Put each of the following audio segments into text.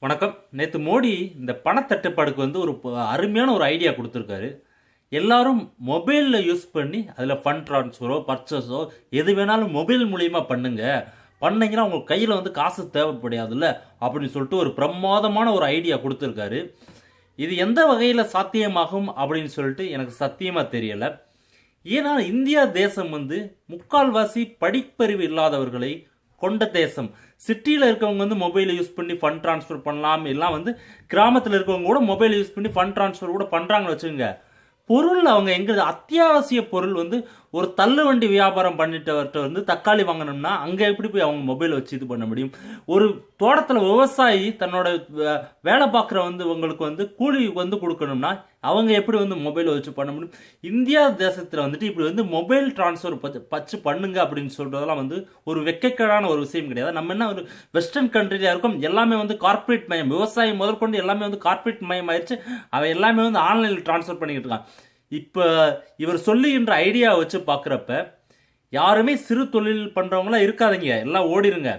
வணக்கம். நேற்று மோடி இந்த பணத்தட்டுப்பாடுக்கு வந்து அருமையான ஒரு ஐடியா கொடுத்துருக்காரு. எல்லாரும் மொபைலில் யூஸ் பண்ணி அதில் ஃபண்ட் ட்ரான்ஸ்ஃபரோ பர்ச்சேஸோ எது வேணாலும் மொபைல் மூலியமாக பண்ணுங்க. பண்ணீங்கன்னா உங்களுக்கு கையில் வந்து காசு தேவைப்படாதுல்ல அப்படின்னு சொல்லிட்டு ஒரு பிரமாதமான ஒரு ஐடியா கொடுத்துருக்காரு. இது எந்த வகையில் சாத்தியமாகும் அப்படின்னு சொல்லிட்டு எனக்கு சத்தியமாக தெரியலை. ஏன்னா இந்தியா தேசம் வந்து முக்கால்வாசி படிப்பறிவு இல்லாதவர்களை கொண்ட தேசம். சிட்டியில் இருக்கவங்க வந்து மொபைலை யூஸ் பண்ணி ஃபண்ட் ட்ரான்ஸ்ஃபர் பண்ணலாம், எல்லாம் வந்து கிராமத்தில் இருக்கவங்க கூட மொபைல் யூஸ் பண்ணி ஃபண்ட் ட்ரான்ஸ்ஃபர் கூட பண்ணுறாங்கன்னு வச்சுக்கோங்க. பொருள் அவங்க எங்க அத்தியாவசிய பொருள் வந்து ஒரு தள்ளு வண்டி வியாபாரம் பண்ணிட்டவர்கிட்ட வந்து தக்காளி வாங்கணும்னா அங்கே எப்படி போய் அவங்க மொபைல் வச்சு இது பண்ண முடியும்? ஒரு தோட்டத்தில் விவசாயி தன்னோட வேலை பார்க்குற வந்து உங்களுக்கு வந்து கூலி வந்து கொடுக்கணும்னா அவங்க எப்படி வந்து மொபைல் வச்சு பண்ண முடியும்? இந்தியா தேசத்தில் வந்துட்டு இப்படி வந்து மொபைல் டிரான்ஸ்ஃபர் பச்சு பண்ணுங்க அப்படின்னு சொல்றதெல்லாம் வந்து ஒரு வெக்கைக்கடான ஒரு விஷயம் கிடையாது. நம்ம என்ன ஒரு வெஸ்டர்ன் கண்ட்ரியா இருக்கும், எல்லாமே வந்து கார்பரேட் மயம், விவசாயம் முதற்கொண்டு எல்லாமே வந்து கார்பரேட் மயம் ஆயிடுச்சு. அவன் எல்லாமே வந்து ஆன்லைனில் டிரான்ஸ்ஃபர் பண்ணிக்கிட்டு இருக்கான். இப்போ இவர் சொல்லுகின்ற ஐடியா வச்சு பார்க்குறப்ப யாருமே சிறு தொழில் பண்ணுறவங்களாம் இருக்காதீங்க, எல்லாம் ஓடிருங்க.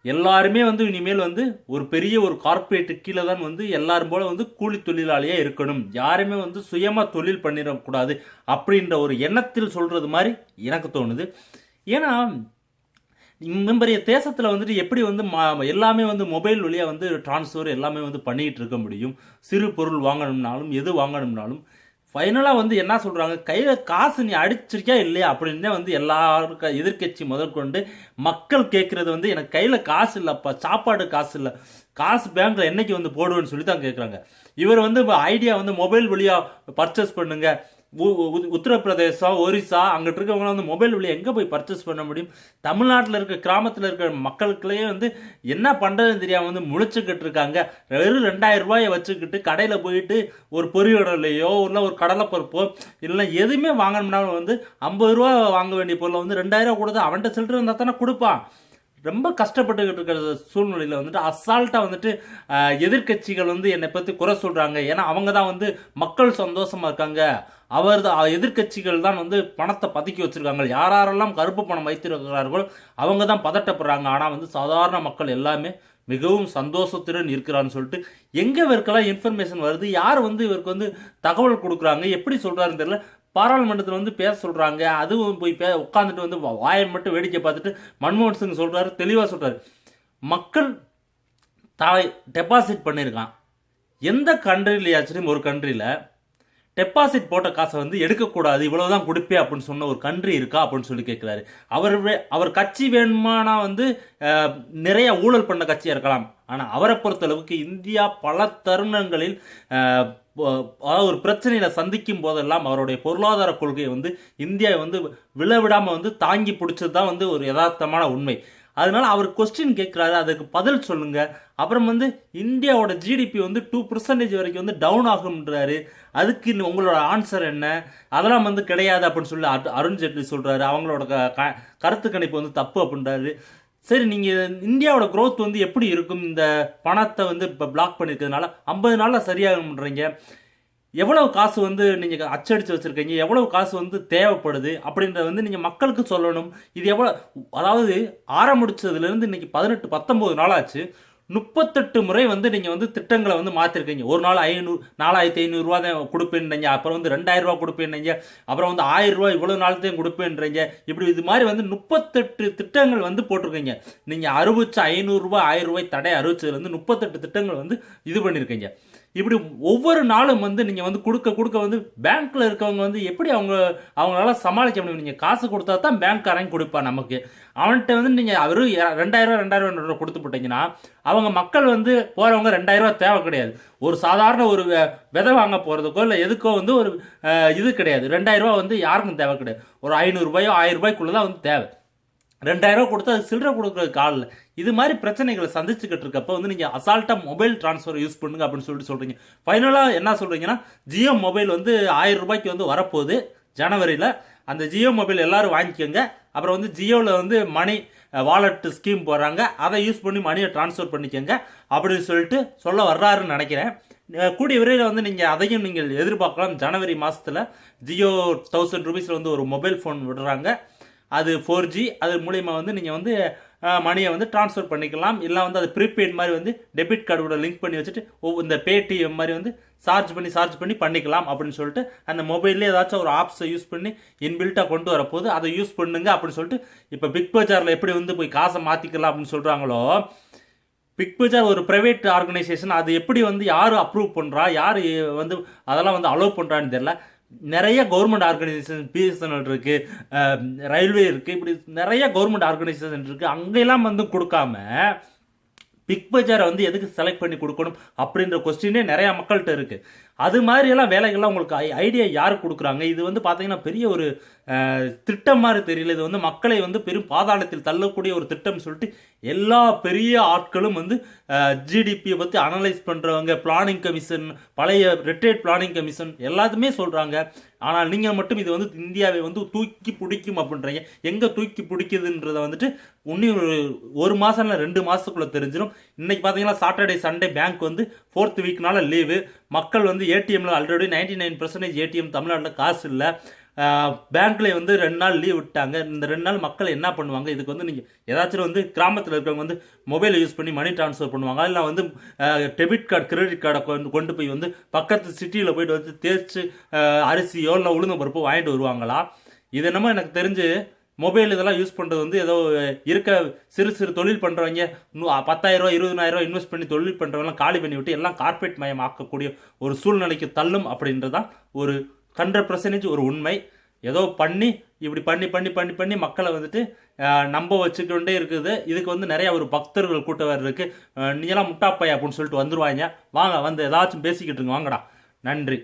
எல்லாருமே வந்து இனிமேல் வந்து ஒரு பெரிய ஒரு கார்பரேட்டு கீழே தான் வந்து எல்லாரும் போல வந்து கூலி தொழிலாளியே இருக்கணும். யாருமே வந்து சுயமாக தொழில் பண்ணிடக்கூடாது அப்படின்ற ஒரு எண்ணத்தில் சொல்கிறது மாதிரி எனக்கு தோணுது. ஏன்னா பெரிய தேசத்தில் வந்துட்டு எப்படி வந்து எல்லாமே வந்து மொபைல் வழியாக வந்து டிரான்ஸ்ஃபர் எல்லாமே வந்து பண்ணிக்கிட்டு இருக்க முடியும்? சிறு பொருள் வாங்கணும்னாலும் எது வாங்கணும்னாலும் ஃபைனலாக வந்து என்ன சொல்கிறாங்க, கையில் காசு நீ அடிச்சிருக்கியா இல்லையா அப்படின்னு வந்து எல்லாருக்கும் எதிர்கட்சி முதற்கொண்டு மக்கள் கேட்குறது வந்து எனக்கு கையில் காசு இல்லைப்பா, சாப்பாடு காசு இல்லை, காசு பேங்க்கில் என்னைக்கு வந்து போடுவேன்னு சொல்லி தான் கேட்குறாங்க. இவர் வந்து ஐடியா வந்து மொபைல் வழியாக பர்ச்சேஸ் பண்ணுங்க, உத்தரப்பிரதேசம் ஒரிசா அங்கிட்டு இருக்கவங்க வந்து மொபைல் வழியாக எங்கே போய் பர்ச்சேஸ் பண்ண முடியும்? தமிழ்நாட்டில் இருக்க கிராமத்தில் இருக்கிற மக்களுக்குள்ளேயே வந்து என்ன பண்ணுறதுன்னு தெரியாமல் வந்து முழிச்சுக்கிட்டு இருக்காங்க. வெறும் 2000 ரூபாயை வச்சுக்கிட்டு கடையில் போயிட்டு ஒரு பொரியலையோ இல்லை ஒரு கடலைப்பருப்போ இல்லை எதுவுமே வாங்கணும்னாலும் வந்து 50 ரூபா வாங்க வேண்டிய பொருளை வந்து 2000 கொடுத்து அவன்கிட்ட சில்லறை இருந்தால் தானே கொடுப்பான். ரொம்ப கஷ்டப்பட்டுக்கிட்டு இருக்கிற சூழ்நிலையில் வந்துட்டு அசால்ட்டாக வந்துட்டு எதிர்கட்சிகள் வந்து என்னை பற்றி குறை சொல்கிறாங்க. ஏன்னா அவங்க தான் வந்து மக்கள் சந்தோஷமாக இருக்காங்க, எதிர்கட்சிகள் தான் வந்து பணத்தை பதுக்கி வச்சிருக்காங்க, யாரெல்லாம் கருப்பு பணம் வைத்திருக்கிறார்களோ அவங்க தான் பதட்டப்படுறாங்க. ஆனால் வந்து சாதாரண மக்கள் எல்லாமே மிகவும் சந்தோஷத்துடன் இருக்கிறான்னு சொல்லிட்டு எங்கே இவருக்கெல்லாம் இன்ஃபர்மேஷன் வருது, யார் வந்து இவருக்கு வந்து தகவல் கொடுக்குறாங்க, எப்படி சொல்கிறாருன்னு தெரியல. பாராளுமன்றத்தில் வந்து பேச சொல்கிறாங்க, அதுவும் போய் உட்காந்துட்டு வந்து வாயை மட்டும் வேடிக்கை பார்த்துட்டு மன்மோகன் சிங் சொல்கிறாரு, தெளிவாக சொல்கிறாரு, மக்கள் தாய் டெபாசிட் பண்ணியிருக்கான். எந்த கண்ட்ரிலையாச்சும் ஒரு கண்ட்ரியில் டெபாசிட் போட்ட காசை வந்து எடுக்கக்கூடாது, இவ்வளவுதான் கொடுப்பே அப்படின்னு சொன்ன ஒரு கண்ட்ரி இருக்கா அப்படின்னு சொல்லி கேட்குறாரு. அவர் கட்சி வேணுமானா வந்து நிறைய ஊழல் பண்ண கட்சியாக இருக்கலாம். ஆனால் அவரை பொறுத்தளவுக்கு இந்தியா பல தருணங்களில் ஒரு பிரச்சனையில சந்திக்கும் போதெல்லாம் அவருடைய பொருளாதார கொள்கையை வந்து இந்தியாவை வந்து விழவிடாமல் வந்து தாங்கி பிடிச்சது தான் வந்து ஒரு யதார்த்தமான உண்மை. அதனால அவர் கொஸ்டின் கேட்குறாரு, அதுக்கு பதில் சொல்லுங்க. அப்புறம் வந்து இந்தியாவோட ஜிடிபி வந்து 2% வரைக்கும் வந்து டவுன் ஆகும்ன்றாரு. அதுக்கு உங்களோட ஆன்சர் என்ன? அதெல்லாம் வந்து கிடையாது அப்படின்னு சொல்லி அருண்ஜேட்லி சொல்றாரு. அவங்களோட கருத்து கணிப்பு வந்து தப்பு அப்படின்றாரு. சரி, நீங்கள் இந்தியாவோட க்ரோத் வந்து எப்படி இருக்கும் இந்த பணத்தை வந்து இப்போ பிளாக் பண்ணியிருக்கிறதுனால? 50 நாளில் சரியாகும்ன்றீங்க. எவ்வளவு காசு வந்து நீங்கள் அச்சடித்து வச்சுருக்கீங்க, எவ்வளவு காசு வந்து தேவைப்படுது அப்படின்றத வந்து நீங்கள் மக்களுக்கு சொல்லணும். இது எவ்வளோ, அதாவது ஆரம்பிச்சதுலேருந்து இன்னைக்கு 18-19 நாளாச்சு. 38 முறை வந்து நீங்கள் வந்து திட்டங்களை வந்து மாற்றிருக்கீங்க. ஒரு நாள் 4500 ரூபா தான் கொடுப்பேன்றீங்க, அப்புறம் வந்து 2000 ரூபா கொடுப்பேன்றீங்க, அப்புறம் வந்து 1000 ரூபா இவ்வளோ நாள் தான் கொடுப்பேன்றீங்க. இப்படி இது மாதிரி வந்து 38 திட்டங்கள் வந்து போட்டிருக்கீங்க. நீங்கள் அறிவிச்ச 500 ரூபாய் 1000 ரூபாய் தடை அறிவிச்சதுலேருந்து 38 திட்டங்கள் வந்து இது பண்ணியிருக்கீங்க. இப்படி ஒவ்வொரு நாளும் வந்து நீங்கள் வந்து கொடுக்க வந்து பேங்க்கில் இருக்கவங்க வந்து எப்படி அவங்களால சமாளிக்க முடியும்? நீங்கள் காசு கொடுத்தா தான் பேங்க்காரங்க கொடுப்பான் நமக்கு. அவன்கிட்ட வந்து நீங்கள் வெறும் 2000 கொடுத்து போட்டீங்கன்னா அவங்க மக்கள் வந்து போகிறவங்க 2000 ரூபா தேவை கிடையாது. ஒரு சாதாரண ஒரு விதை வாங்க போகிறதுக்கோ இல்லை எதுக்கோ வந்து ஒரு இது கிடையாது. 2000 ரூபா வந்து யாருக்கும் தேவை கிடையாது. ஒரு 500 ரூபாயோ 1000 ரூபாய்க்குள்ளே தான் வந்து தேவை. 2000 ரூபா கொடுத்து அது சில்லறை கொடுக்குறதுக்கு ஆள் இல்லை. இது மாதிரி பிரச்சனைகளை சந்திச்சுக்கிட்டு இருக்கப்போ வந்து நீங்கள் அசால்ட்டாக மொபைல் டிரான்ஸ்ஃபர் யூஸ் பண்ணுங்க அப்படின்னு சொல்லிட்டு சொல்கிறீங்க. ஃபைனலாக என்ன சொல்கிறீங்கன்னா, ஜியோ மொபைல் வந்து 1000 ரூபாய்க்கு வந்து வரப்போகுது ஜனவரியில். அந்த ஜியோ மொபைல் எல்லாரும் வாங்கிக்கோங்க. அப்புறம் வந்து ஜியோவில் வந்து மணி வாலெட் ஸ்கீம் போடுறாங்க, அதை யூஸ் பண்ணி மணியை டிரான்ஸ்ஃபர் பண்ணிக்கோங்க அப்படின்னு சொல்லிட்டு சொல்ல வர்றாருன்னு நினைக்கிறேன். கூடிய விரைவில் வந்து நீங்கள் அதையும் நீங்கள் எதிர்பார்க்கலாம். ஜனவரி மாதத்தில் ஜியோ 1000 ரூபீஸில் வந்து ஒரு மொபைல் ஃபோன் விடுறாங்க. அது 4G. அது மூலயமா வந்து நீங்கள் வந்து மணியை வந்து ட்ரான்ஸ்ஃபர் பண்ணிக்கலாம். இல்லை வந்து அது ப்ரீபெய்ட் மாதிரி வந்து டெபிட் கார்டோட லிங்க் பண்ணி வச்சுட்டு இந்த பேடிஎம் மாதிரி வந்து சார்ஜ் பண்ணி பண்ணிக்கலாம் அப்படின்னு சொல்லிட்டு அந்த மொபைல்லே ஏதாச்சும் ஒரு ஆப்ஸை யூஸ் பண்ணி இன்பில்ட்டாக கொண்டு வரப்போது அதை யூஸ் பண்ணுங்க அப்படின்னு சொல்லிட்டு இப்போ பிக் பஜாரில் எப்படி வந்து போய் காசை மாற்றிக்கலாம் அப்படின்னு சொல்கிறாங்களோ, பிக் பஜார் ஒரு பிரைவேட் ஆர்கனைசேஷன், அது எப்படி வந்து யார் அப்ரூவ் பண்ணுறா, யார் வந்து அதெல்லாம் வந்து அலோவ் பண்ணுறான்னு தெரியல. நிறைய கவர்மெண்ட் ஆர்கனைசேஷன், பிஎஸ்என்எல் இருக்குது, ரயில்வே இருக்குது, இப்படி நிறைய கவர்மெண்ட் ஆர்கனைசேஷன் இருக்குது. அங்கெல்லாம் வந்து கொடுக்காம பிக் பஜாரை வந்து எதுக்கு செலக்ட் பண்ணி கொடுக்கணும் அப்படின்ற கொஸ்டினே நிறைய மக்கள்கிட்ட இருக்கு. அது மாதிரி எல்லாம் வேலைகள்லாம் உங்களுக்கு ஐடியா யார் கொடுக்குறாங்க? இது வந்து பார்த்தீங்கன்னா பெரிய ஒரு திட்டம் மாதிரி தெரியல. இது வந்து மக்களை வந்து பெரும் பாதாளத்தில் தள்ளக்கூடிய ஒரு திட்டம் சொல்லிட்டு எல்லா பெரிய ஆட்களும் வந்து ஜிடிபியை பற்றி அனலைஸ் பண்ணுறவங்க, பிளானிங் கமிஷன், பழைய ரிட்டையர்ட் பிளானிங் கமிஷன் எல்லாத்துமே சொல்கிறாங்க. ஆனால் நீங்கள் மட்டும் இது வந்து இந்தியாவை வந்து தூக்கி பிடிக்கும் அப்படின்றீங்க. எங்கே தூக்கி பிடிக்குதுன்றத வந்துட்டு இன்னும் ஒரு மாதம் இல்லை 2 மாதத்துக்குள்ளே தெரிஞ்சிடும். இன்னைக்கு பார்த்தீங்கன்னா சாட்டர்டே சண்டே பேங்க் வந்து 4th வீக்னால லீவு. மக்கள் வந்து ஏடிஎம்ல ஆல்ரெடி 99% ஏடிஎம் தமிழ்நாட்டில் காசு இல்லை. பேங்க்ல வந்து 2 நாள் லீவ் விட்டாங்க. இந்த 2 நாள் மக்கள் என்ன பண்ணுவாங்க? இதுக்கு வந்து நீங்கள் ஏதாச்சும் வந்து கிராமத்தில் இருக்கிறவங்க வந்து மொபைலை யூஸ் பண்ணி மணி ட்ரான்ஸ்ஃபர் பண்ணுவாங்க. இல்லை வந்து டெபிட் கார்டு, கிரெடிட் கார்டை கொண்டு போய் வந்து பக்கத்து சிட்டியில் போயிட்டு வந்து தேய்ச்சி அரிசியோ இல்லை உளுந்து பருப்போ வாங்கிட்டு வருவாங்களா? இது என்னமோ எனக்கு தெரிஞ்சு மொபைல் இதெல்லாம் யூஸ் பண்ணுறது வந்து ஏதோ இருக்க சிறு தொழில் பண்ணுறவங்க 10,000 20,000 இன்வெஸ்ட் பண்ணி தொழில் பண்ணுறவங்களாம் காலி பண்ணி விட்டு எல்லாம் கார்பரேட் மயம் ஆக்கக்கூடிய ஒரு சூழ்நிலைக்கு தள்ளும் அப்படின்றதான் ஒரு 100% ஒரு உண்மை. ஏதோ பண்ணி இப்படி பண்ணி மக்களை வந்துட்டு நம்ப வச்சுக்கொண்டே இருக்குது. இதுக்கு வந்து நிறைய ஒரு பக்தர்கள் கூட்டம் வேறு இருக்குது. நீங்களாம் முட்டாப்பையா அப்படின்னு சொல்லிட்டு வந்துருவாங்க. வாங்க வந்து ஏதாச்சும் பேசிக்கிட்டு இருங்க, வாங்கடா. நன்றி.